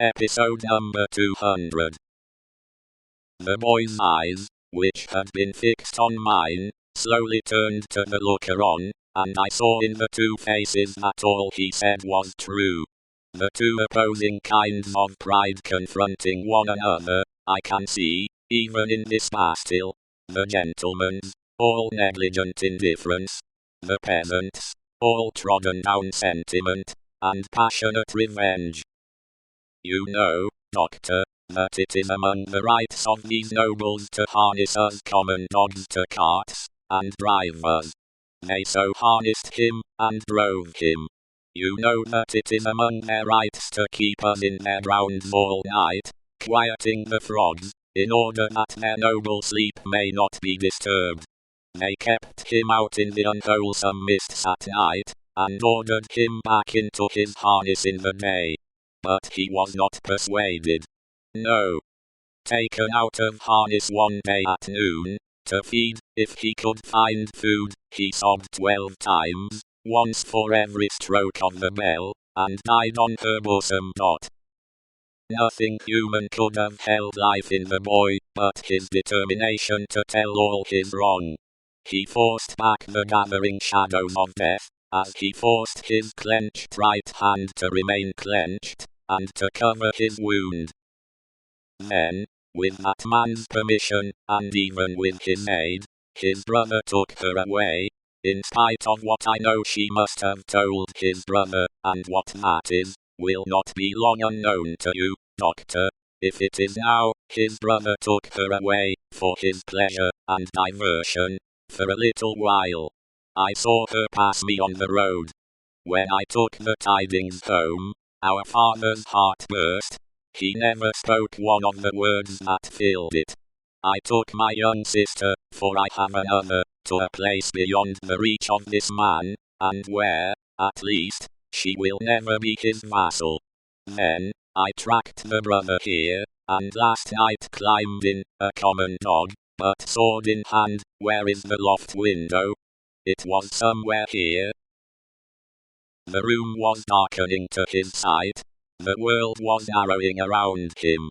Episode number 200. The boy's eyes, which had been fixed on mine, slowly turned to the looker-on, and I saw in the two faces that all he said was true. The two opposing kinds of pride confronting one another, I can see, even in this Bastille. The gentleman's, all negligent indifference. The peasant's, all trodden down sentiment, and passionate revenge. You know, Doctor, that it is among the rights of these nobles to harness us common dogs to carts, and drive us. They so harnessed him, and drove him. You know that it is among their rights to keep us in their grounds all night, quieting the frogs, in order that their noble sleep may not be disturbed. They kept him out in the unwholesome mists at night, and ordered him back into his harness in the day. But he was not persuaded. No. Taken out of harness one day at noon, to feed, if he could find food, he sobbed 12 times, once for every stroke of the bell, and died on her bosom. Nothing human could have held life in the boy, but his determination to tell all his wrong. He forced back the gathering shadows of death, as he forced his clenched right hand to remain clenched, and to cover his wound. Then, with that man's permission, and even with his aid, his brother took her away, in spite of what I know she must have told his brother, and what that is, will not be long unknown to you, Doctor. If it is now, his brother took her away, for his pleasure, and diversion, for a little while. I saw her pass me on the road. When I took the tidings home, our father's heart burst. He never spoke one of the words that filled it. I took my young sister, for I have another, to a place beyond the reach of this man, and where, at least, she will never be his vassal. Then, I tracked the brother here, and last night climbed in, a common dog, but sword in hand. Where is the loft window? It was somewhere here. The room was darkening to his sight. The world was narrowing around him.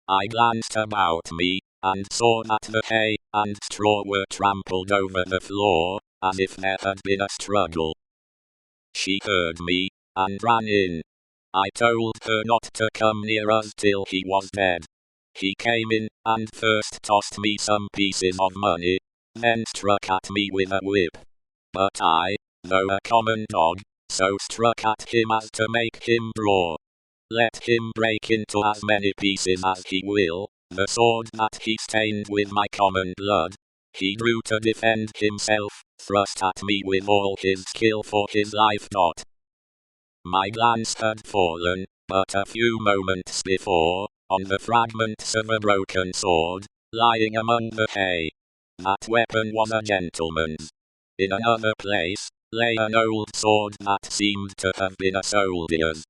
I glanced about me, and saw that the hay and straw were trampled over the floor, as if there had been a struggle. She heard me, and ran in. I told her not to come near us till he was dead. He came in, and first tossed me some pieces of money, then struck at me with a whip. But I, though a common dog, so struck at him as to make him draw. Let him break into as many pieces as he will, the sword that he stained with my common blood. He drew to defend himself, thrust at me with all his skill for his life. My glance had fallen, but a few moments before, on the fragments of a broken sword, lying among the hay. That weapon was a gentleman's. In another place, lay an old sword that seemed to have been a soldier's.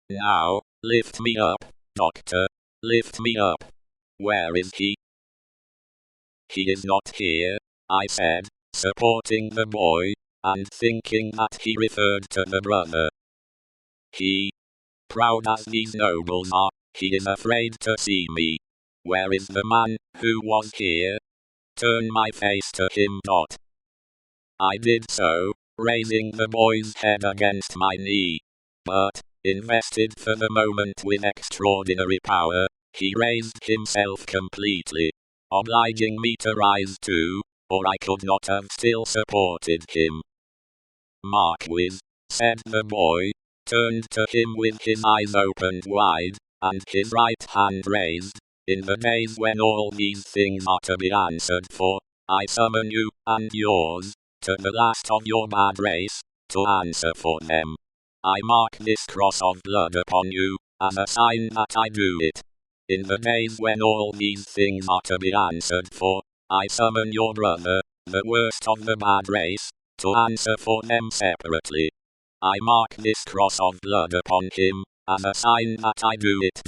Now, lift me up, Doctor, lift me up. Where is he? He is not here, I said, supporting the boy, and thinking that he referred to the brother. He, proud as these nobles are, he is afraid to see me. Where is the man who was here? Turn my face to him. I did so, raising the boy's head against my knee. But, invested for the moment with extraordinary power, he raised himself completely, obliging me to rise too, or I could not have still supported him. Marquis, said the boy, turned to him with his eyes opened wide, and his right hand raised. In the days when all these things are to be answered for, I summon you, and yours, to the last of your bad race, to answer for them. I mark this cross of blood upon you, as a sign that I do it. In the days when all these things are to be answered for, I summon your brother, the worst of the bad race, to answer for them separately. I mark this cross of blood upon him, as a sign that I do it.